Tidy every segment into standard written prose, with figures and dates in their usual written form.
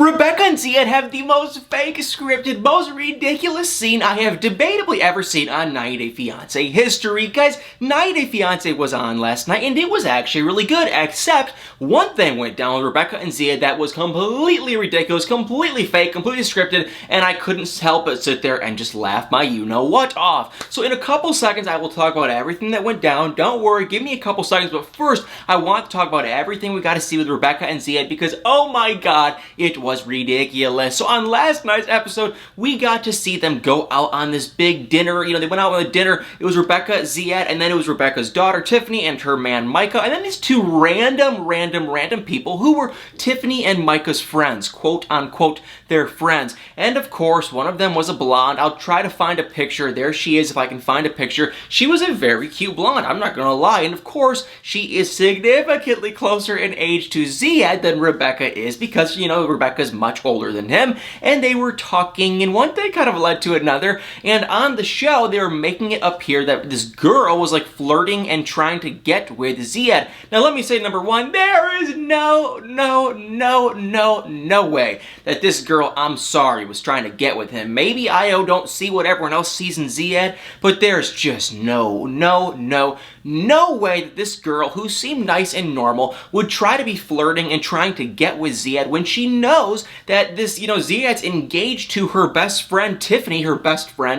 Rebecca and Ziad have the most fake scripted, most ridiculous scene I have debatably ever seen on 90 Day Fiance history. Guys, 90 Day Fiance was on last night and it was actually really good, except one thing went down with Rebecca and Ziad that was completely ridiculous, completely fake, completely scripted, and I couldn't help but sit there and just laugh my you-know-what off. So in a couple seconds I will talk about everything that went down. Don't worry, give me a couple seconds, but first I want to talk about everything we got to see with Rebecca and Ziad because, oh my god, it was ridiculous. So on last night's episode, we got to see them go out on this big dinner. You know, they went out on a dinner. It was Rebecca, Ziad, and then it was Rebecca's daughter, Tiffany, and her man, Micah, and then these two random people who were Tiffany and Micah's friends, quote unquote, their friends. And of course, one of them was a blonde. I'll try to find a picture. There she is if I can find a picture. She was a very cute blonde, I'm not gonna lie. And of course, she is significantly closer in age to Ziad than Rebecca is because, you know, Rebecca's much older than him, and they were talking, and one thing kind of led to another, and on the show, they were making it appear that this girl was like flirting and trying to get with Ziad. Now let me say, number one, there is no way that this girl, I'm sorry, was trying to get with him. Maybe Io don't see what everyone else sees in Ziad, but there's just no way that this girl, who seemed nice and normal, would try to be flirting and trying to get with Ziad when she knows that this, you know, Ziad's engaged to her best friend Tiffany,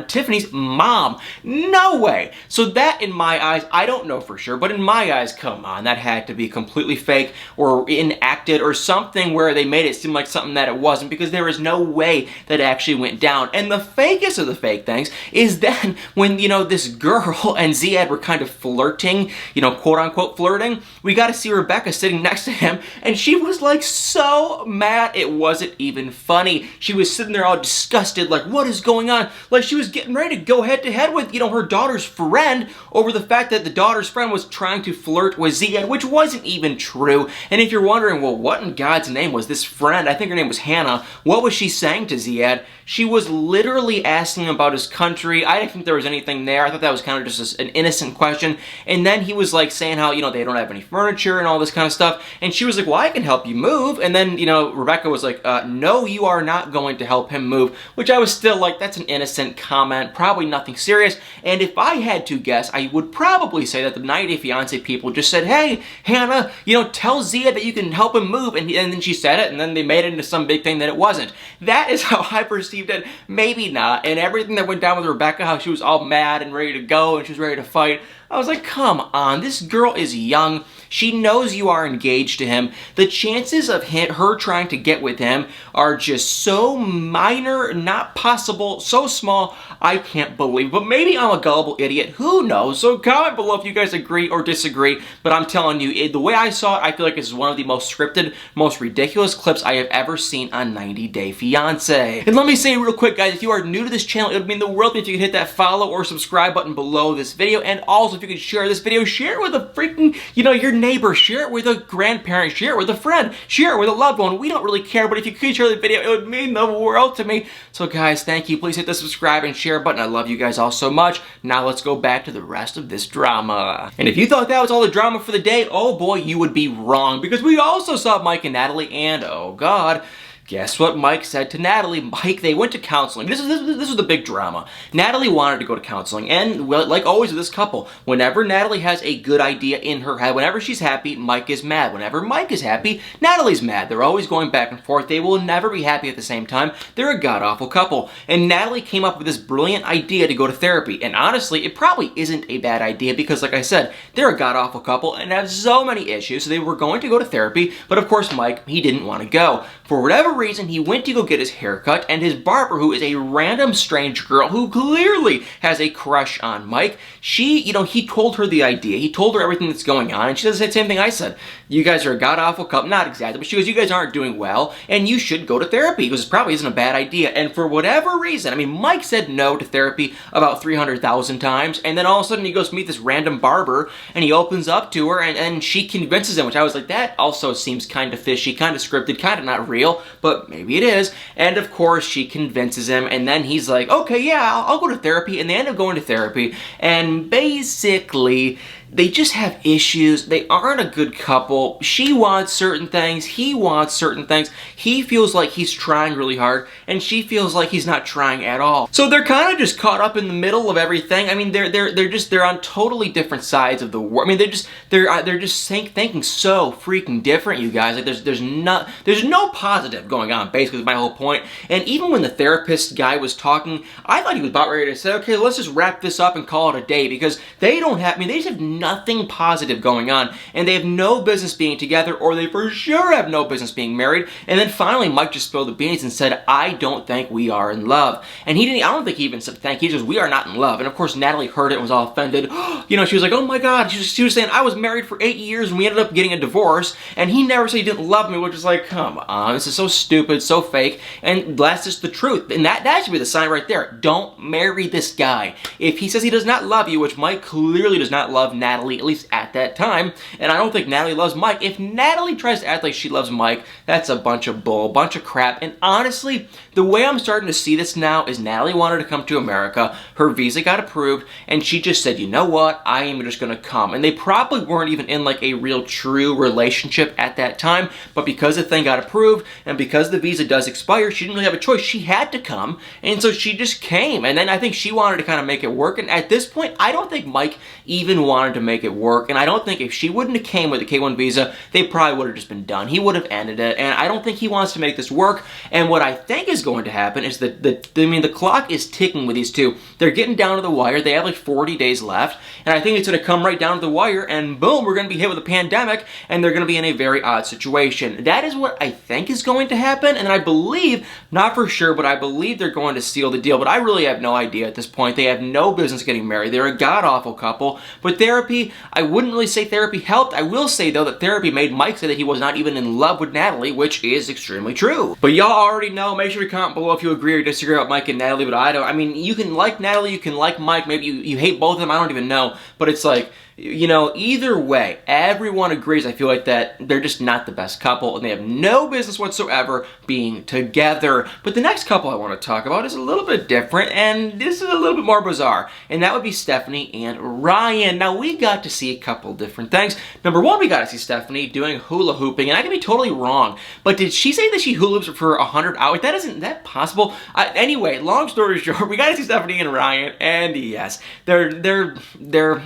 Tiffany's mom. No way. So that, in my eyes, I don't know for sure, but in my eyes, come on, that had to be completely fake or enacted or something where they made it seem like something that it wasn't, because there is no way that actually went down. And the fakest of the fake things is then when, you know, this girl and Ziad were kind of flirting, you know, quote unquote flirting, we got to see Rebecca sitting next to him, and she was like so mad it wasn't even funny. She was sitting there all disgusted, like, what is going on? Like, she was getting ready to go head to head with, you know, her daughter's friend over the fact that the daughter's friend was trying to flirt with Ziad, which wasn't even true. And if you're wondering, well, what in God's name was this friend? I think her name was Hannah. What was she saying to Ziad? She was literally asking him about his country. I didn't think there was anything there. I thought that was kind of just an innocent question. And then he was like saying how, you know, they don't have any furniture and all this kind of stuff. And she was like, well, I can help you move. And then, you know, Rebecca was like, no, you are not going to help him move. Which I was still like, that's an innocent comment. Probably nothing serious. And if I had to guess, I would probably say that the 90 Day Fiance people just said, hey, Hannah, you know, tell Ziad that you can help him move. And then she said it, and then they made it into some big thing that it wasn't. That is how I perceived it. Maybe not. And everything that went down with Rebecca, how she was all mad and ready to go and she was ready to fight, I was like, come on, this girl is young. She knows you are engaged to him. The chances of her trying to get with him are just so minor, not possible, so small, I can't believe. But maybe I'm a gullible idiot. Who knows? So comment below if you guys agree or disagree. But I'm telling you, the way I saw it, I feel like this is one of the most scripted, most ridiculous clips I have ever seen on 90 Day Fiance. And let me say real quick, guys, if you are new to this channel, it would mean the world if you could hit that follow or subscribe button below this video. And also, if you could share this video, share it with a freaking, you know, your neighbor, share it with a grandparent, share it with a friend, share it with a loved one. We don't really care, but if you could share the video, it would mean the world to me. So guys, thank you. Please hit the subscribe and share button. I love you guys all so much. Now let's go back to the rest of this drama. And if you thought that was all the drama for the day, oh boy, you would be wrong, because we also saw Mike and Natalie, and oh god, guess what Mike said to Natalie? Mike, they went to counseling. This is the big drama. Natalie wanted to go to counseling, and well, like always with this couple, whenever Natalie has a good idea in her head, whenever she's happy, Mike is mad. Whenever Mike is happy, Natalie's mad. They're always going back and forth. They will never be happy at the same time. They're a god-awful couple. And Natalie came up with this brilliant idea to go to therapy. And honestly, it probably isn't a bad idea because, like I said, they're a god-awful couple and have so many issues. So they were going to go to therapy, but of course, Mike, he didn't want to go. For whatever reason, he went to go get his hair cut, and his barber, who is a random strange girl who clearly has a crush on Mike, she, you know, he told her the idea. He told her everything that's going on, and she does the same thing I said. You guys are a god-awful couple. Not exactly, but she goes, you guys aren't doing well, and you should go to therapy, because it probably isn't a bad idea. And for whatever reason, I mean, Mike said no to therapy about 300,000 times, and then all of a sudden he goes to meet this random barber, and he opens up to her, and she convinces him, which I was like, that also seems kind of fishy, kind of scripted, kind of not real, but maybe it is. And of course, she convinces him, and then he's like, okay, yeah, I'll go to therapy, and they end up going to therapy, and basically, they just have issues. They aren't a good couple. She wants certain things. He wants certain things. He feels like he's trying really hard, and she feels like he's not trying at all. So they're kind of just caught up in the middle of everything. I mean, they're on totally different sides of the world. I mean, they're just thinking so freaking different, you guys. Like there's no positive going on. Basically, is my whole point. And even when the therapist guy was talking, I thought he was about ready to say, okay, let's just wrap this up and call it a day, because they don't have. I mean, they just have nothing positive going on, and they have no business being together, or they for sure have no business being married. And then finally, Mike just spilled the beans and said, I don't think we are in love. And I don't think he even said thank you. He just, we are not in love. And of course, Natalie heard it and was all offended. You know, she was like, oh my God. She was saying, I was married for 8 years and we ended up getting a divorce, and he never said he didn't love me, which is like, come on, this is so stupid, so fake. And that's just the truth. And that should be the sign right there. Don't marry this guy. If he says he does not love you, which Mike clearly does not love Natalie, at least at that time, and I don't think Natalie loves Mike. If Natalie tries to act like she loves Mike, that's a bunch of bull, bunch of crap. And honestly, the way I'm starting to see this now is Natalie wanted to come to America, her visa got approved, and she just said, you know what, I am just gonna come. And they probably weren't even in like a real true relationship at that time, but because the thing got approved, and because the visa does expire, she didn't really have a choice. She had to come, and so she just came. And then I think she wanted to kind of make it work, and at this point, I don't think Mike even wanted to make it work, and I don't think if she wouldn't have came with the K1 visa, they probably would have just been done. He would have ended it, and I don't think he wants to make this work. And what I think is going to happen is that the clock is ticking with these two. They're getting down to the wire. They have like 40 days left, and I think it's going to come right down to the wire, and boom, we're going to be hit with a pandemic, and they're going to be in a very odd situation. That is what I think is going to happen, and I believe, not for sure, but I believe they're going to seal the deal, but I really have no idea at this point. They have no business getting married. They're a god-awful couple, but therapy, I wouldn't really say therapy helped. I will say, though, that therapy made Mike say that he was not even in love with Natalie, which is extremely true. But y'all already know. Make sure to comment below if you agree or disagree about Mike and Natalie, but I don't. I mean, you can like Natalie, you can like Mike, maybe you hate both of them, I don't even know, but it's like, you know, either way, everyone agrees, I feel like, that they're just not the best couple, and they have no business whatsoever being together. But the next couple I want to talk about is a little bit different, and this is a little bit more bizarre, and that would be Stephanie and Ryan. Now, we got to see a couple different things. Number one, we got to see Stephanie doing hula hooping, and I could be totally wrong, but did she say that she hula hoops for 100 hours? Isn't that possible? Anyway, long story short, we got to see Stephanie and Ryan, and yes, they're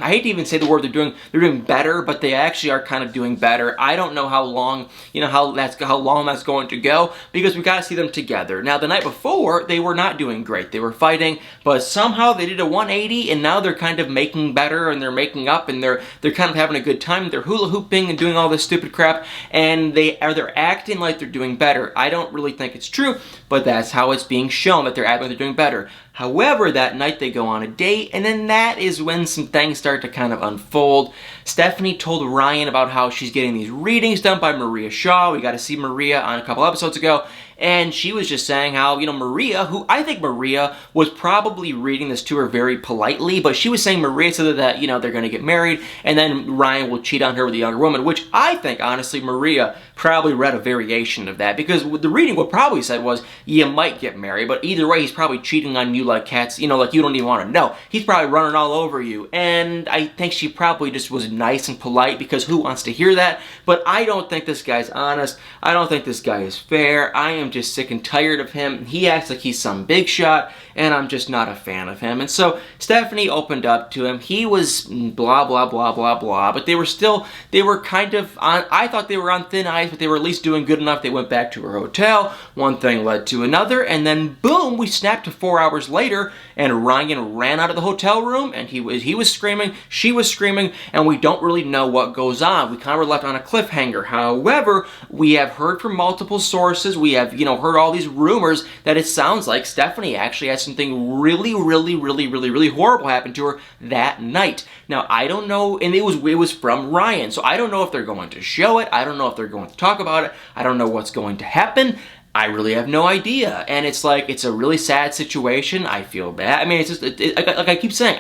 I hate to even say the word, they're doing better, but they actually are kind of doing better. I don't know how long, how long that's going to go, because we got to see them together. Now, the night before, they were not doing great. They were fighting, but somehow they did a 180, and now they're kind of making better, and they're making up, and they're kind of having a good time. They're hula hooping and doing all this stupid crap, and they're acting like they're doing better. I don't really think it's true, but that's how it's being shown, that they're acting like they're doing better. However, that night they go on a date, and then that is when some things start to kind of unfold. Stephanie told Ryan about how she's getting these readings done by Maria Shaw. We got to see Maria on a couple episodes ago, and she was just saying how, Maria, who I think Maria was probably reading this to her very politely, but she was saying Maria said that, they're going to get married, and then Ryan will cheat on her with a younger woman, which I think, honestly, Maria probably read a variation of that, because the reading what probably said was, you might get married, but either way, he's probably cheating on you like cats, like you don't even want to know. He's probably running all over you, and I think she probably just was nice and polite, because who wants to hear that? But I don't think this guy's honest. I don't think this guy is fair. I am just sick and tired of him. He acts like he's some big shot, and I'm just not a fan of him. And so Stephanie opened up to him. He was blah, blah, blah, blah, blah, but they were kind of on, I thought they were on thin ice, but they were at least doing good enough. They went back to her hotel. One thing led to another, and then boom, we snapped to 4 hours later, and Ryan ran out of the hotel room, and he was screaming, she was screaming, and we don't really know what goes on. We kind of were left on a cliffhanger. However, we have heard from multiple sources. We have, heard all these rumors that it sounds like Stephanie actually had something really, really, really, really, really horrible happen to her that night. Now, I don't know, and it was from Ryan, so I don't know if they're going to show it. I don't know if they're going to talk about it. I don't know what's going to happen. I really have no idea, and it's like, it's a really sad situation. I feel bad. I mean, it's just, like I keep saying,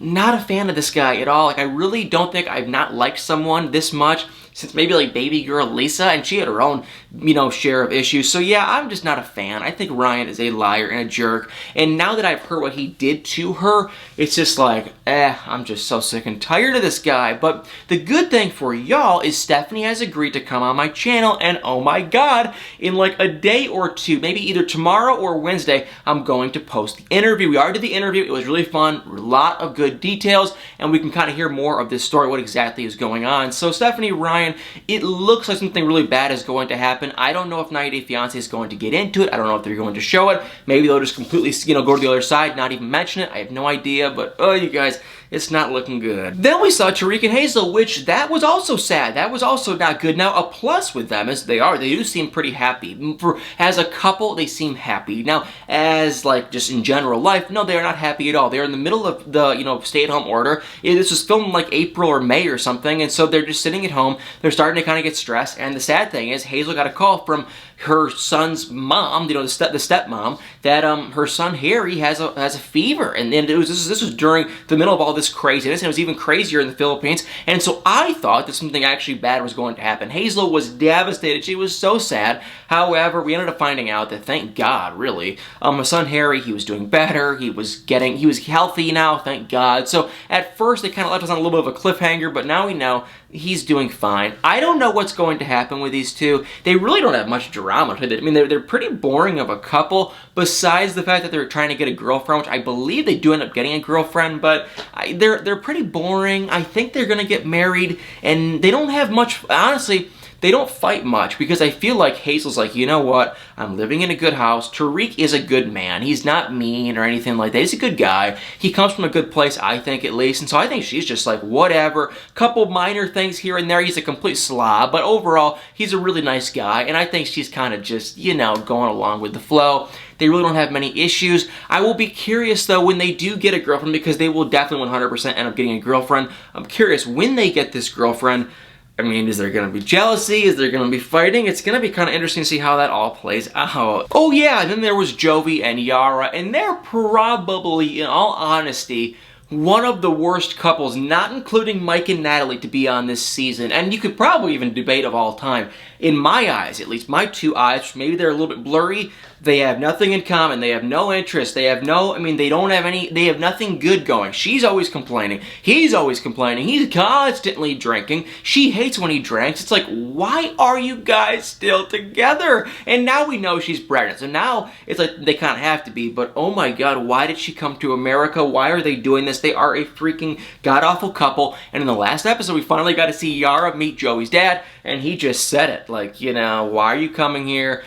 not a fan of this guy at all. Like, I really don't think I've not liked someone this much since maybe like baby girl Lisa, and she had her own, share of issues. So yeah, I'm just not a fan. I think Ryan is a liar and a jerk, and now that I've heard what he did to her, it's just like, I'm just so sick and tired of this guy. But the good thing for y'all is Stephanie has agreed to come on my channel, and oh my god, in like a day or two, maybe either tomorrow or Wednesday, I'm going to post the interview. We already did the interview. It was really fun, a lot of good details, and we can kind of hear more of this story, what exactly is going on. So Stephanie, Ryan, it looks like something really bad is going to happen. I don't know if 90 Day Fiance is going to get into it. I don't know if they're going to show it. Maybe they'll just completely, go to the other side, not even mention it. I have no idea, but oh, you guys, it's not looking good. Then we saw Tariq and Hazel, which that was also sad. That was also not good. Now, a plus with them is they do seem pretty happy. As a couple, they seem happy. Now, as like just in general life, no, they are not happy at all. They are in the middle of the, stay-at-home order. This was filmed like April or May or something, and so they're just sitting at home. They're starting to kind of get stressed, and the sad thing is Hazel got a call from her son's mom, the stepmom, that her son Harry has a fever, and then this was during the middle of all this craziness, and it was even crazier in the Philippines. And so I thought that something actually bad was going to happen. Hazel was devastated. She was so sad. However, we ended up finding out that, thank God, really, my son Harry, he was doing better. He was healthy now, thank God. So at first they kind of left us on a little bit of a cliffhanger, but now we know he's doing fine. I don't know what's going to happen with these two. They really don't have much drama to it. I mean, they're pretty boring of a couple, besides the fact that they're trying to get a girlfriend, which I believe they do end up getting a girlfriend, but they're pretty boring. I think they're going to get married, and they don't have much, honestly, they don't fight much, because I feel like Hazel's like, you know what, I'm living in a good house. Tariq is a good man. He's not mean or anything like that. He's a good guy. He comes from a good place, I think, at least. And so I think she's just like, whatever. Couple minor things here and there. He's a complete slob. But overall, he's a really nice guy. And I think she's kind of just, going along with the flow. They really don't have many issues. I will be curious, though, when they do get a girlfriend, because they will definitely 100% end up getting a girlfriend. I'm curious, when they get this girlfriend, I mean, is there going to be jealousy? Is there going to be fighting? It's going to be kind of interesting to see how that all plays out. Oh yeah, and then there was Javi and Yara, and they're probably, in all honesty, one of the worst couples, not including Mike and Natalie, to be on this season. And you could probably even debate of all time. In my eyes, at least my two eyes, maybe they're a little bit blurry, they have nothing in common. They have no interest. They have they have nothing good going. She's always complaining. He's always complaining. He's constantly drinking. She hates when he drinks. It's like, why are you guys still together? And now we know she's pregnant. So now it's like they kind of have to be. But oh my God, why did she come to America? Why are they doing this? They are a freaking god-awful couple. And in the last episode, we finally got to see Yara meet Joey's dad. And he just said it. Like, why are you coming here?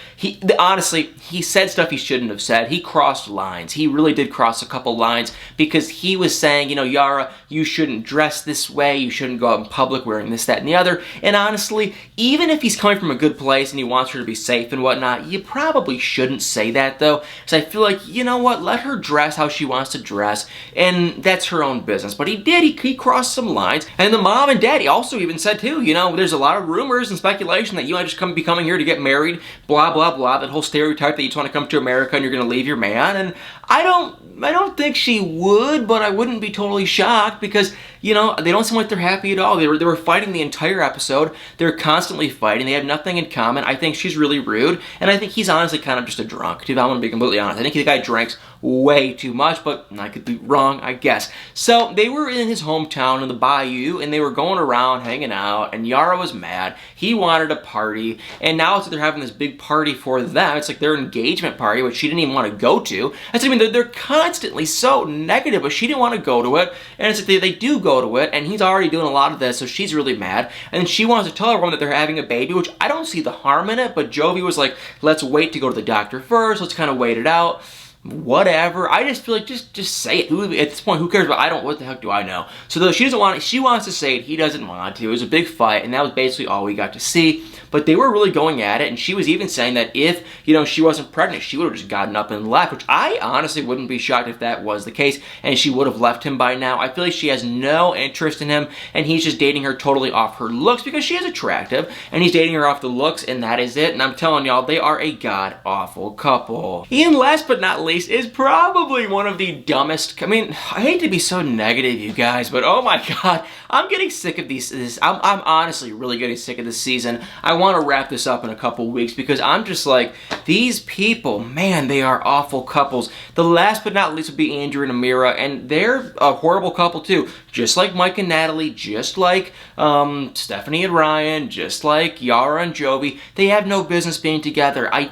Honestly, he said stuff he shouldn't have said. He crossed lines. He really did cross a couple lines, because he was saying, Yara, you shouldn't dress this way. You shouldn't go out in public wearing this, that, and the other. And honestly, even if he's coming from a good place and he wants her to be safe and whatnot, you probably shouldn't say that, though. Because I feel like, you know what? Let her dress how she wants to dress, and that's her own business. But he did. He crossed some lines. And the mom and daddy also even said, too, there's a lot of rumors and speculation that you might just be coming here to get married, blah, blah, blah. That whole stereotype that you just want to come to America and you're going to leave your man. And I don't think she would, but I wouldn't be totally shocked, because, they don't seem like they're happy at all. They were fighting the entire episode. They're constantly fighting. They have nothing in common. I think she's really rude, and I think he's honestly kind of just a drunk, if I'm going to be completely honest. I think the guy drinks way too much, but I could be wrong, I guess. So they were in his hometown in the bayou, and they were going around hanging out, and Yara was mad. He wanted a party, and now it's like they're having this big party for them. It's like their engagement party, which she didn't even want to go to. They're constantly so negative, but she didn't want to go to it, and it's like they do go to it, and he's already doing a lot of this, so she's really mad, and then she wants to tell everyone that they're having a baby, which I don't see the harm in it, but Jovi was like, let's wait to go to the doctor first, let's kind of wait it out. Whatever. I just feel like just say it. At this point, who cares? But what the heck do I know? So though she doesn't want it, she wants to say it. He doesn't want to. It was a big fight, and that was basically all we got to see. But they were really going at it, and she was even saying that if she wasn't pregnant, she would have just gotten up and left. Which I honestly wouldn't be shocked if that was the case, and she would have left him by now. I feel like she has no interest in him, and he's just dating her totally off her looks, because she is attractive, and he's dating her off the looks, and that is it. And I'm telling y'all, they are a god awful couple. And last but not least, least, is probably one of the dumbest. I mean, I hate to be so negative, you guys, but oh my god, I'm getting sick of I'm honestly really getting sick of this season. I want to wrap this up in a couple weeks because I'm just like, these people, man, they are awful couples. The last but not least would be Andrew and Amira, and they're a horrible couple too. Just like Mike and Natalie, just like Stephanie and Ryan, just like Yara and Jovi. They have no business being together. I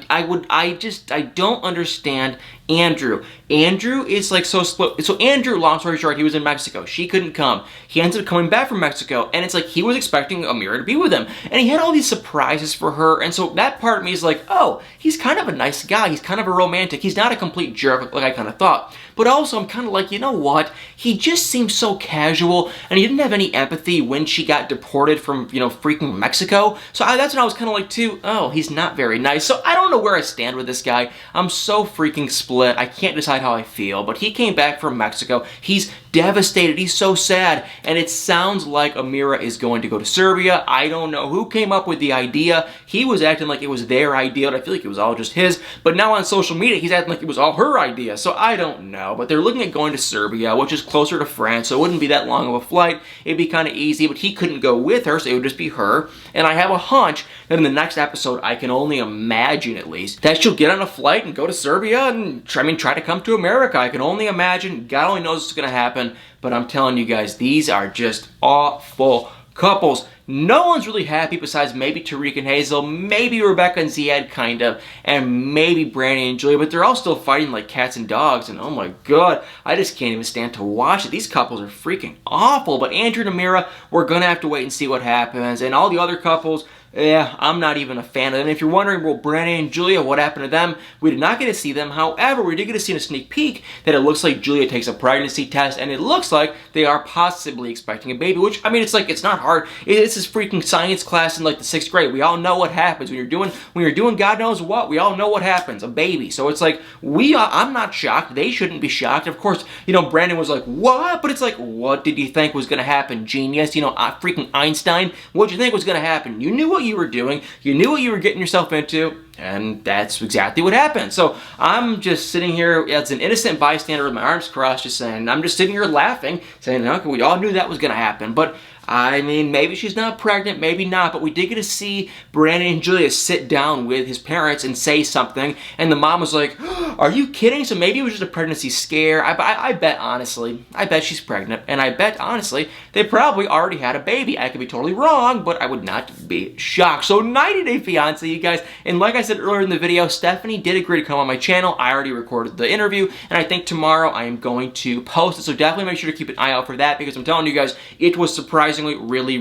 don't understand Andrew. Andrew is like so split. So Andrew, long story short, he was in Mexico. She couldn't come. He ended up coming back from Mexico, and it's like he was expecting Amira to be with him, and he had all these surprises for her, and so that part of me is like, oh, he's kind of a nice guy. He's kind of a romantic. He's not a complete jerk like I kind of thought. But also, I'm kind of like, you know what? He just seems so casual, and he didn't have any empathy when she got deported from, freaking Mexico. So that's when I was kind of like, too, oh, he's not very nice. So I don't know where I stand with this guy. I'm so freaking split. I can't decide how I feel. But he came back from Mexico. He's devastated. He's so sad. And it sounds like Amira is going to go to Serbia. I don't know who came up with the idea. He was acting like it was their idea, and I feel like it was all just his. But now on social media, he's acting like it was all her idea. So I don't know. But they're looking at going to Serbia, which is closer to France, so it wouldn't be that long of a flight. It'd be kind of easy, but he couldn't go with her, so it would just be her. And I have a hunch that in the next episode, I can only imagine at least, that she'll get on a flight and go to Serbia and try to come to America. I can only imagine. God only knows what's going to happen. But I'm telling you guys, these are just awful couples. No one's really happy besides maybe Tariq and Hazel, maybe Rebecca and Ziad kind of, and maybe Brandy and Julia, but they're all still fighting like cats and dogs, and oh my god, I just can't even stand to watch it. These couples are freaking awful, but Andrew and Amira, we're gonna have to wait and see what happens, and all the other couples, yeah, I'm not even a fan of them. If you're wondering, well, Brandy and Julia, what happened to them? We did not get to see them. However, we did get to see in a sneak peek that it looks like Julia takes a pregnancy test, and it looks like they are possibly expecting a baby, which, I mean, it's like, it's not hard. It's this freaking science class in like the 6th grade. We all know what happens when you're doing God knows what. We all know what happens, a baby. So it's like, I'm not shocked. They shouldn't be shocked. Of course, Brandon was like, what? But it's like, what did you think was going to happen, genius? Freaking Einstein. What did you think was going to happen? You knew what you were doing, you knew what you were getting yourself into, and that's exactly what happened. So I'm just sitting here as an innocent bystander with my arms crossed, just saying, I'm just sitting here laughing, saying, okay, we all knew that was going to happen. But I mean, maybe she's not pregnant, maybe not, but we did get to see Brandon and Julia sit down with his parents and say something, and the mom was like, are you kidding? So maybe it was just a pregnancy scare. I bet, honestly, I bet she's pregnant, and I bet, honestly, they probably already had a baby. I could be totally wrong, but I would not be shocked. So 90 Day Fiance, you guys, and like I said earlier in the video, Stephanie did agree to come on my channel. I already recorded the interview, and I think tomorrow I am going to post it, so definitely make sure to keep an eye out for that, because I'm telling you guys, it was surprisingly really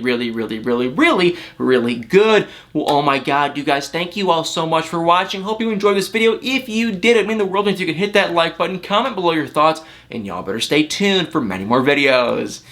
good. Well, oh my god, you guys, thank you all so much for watching. Hope you enjoyed this video. If you did, it mean the world if you could hit that like button, comment below your thoughts, and y'all better stay tuned for many more videos.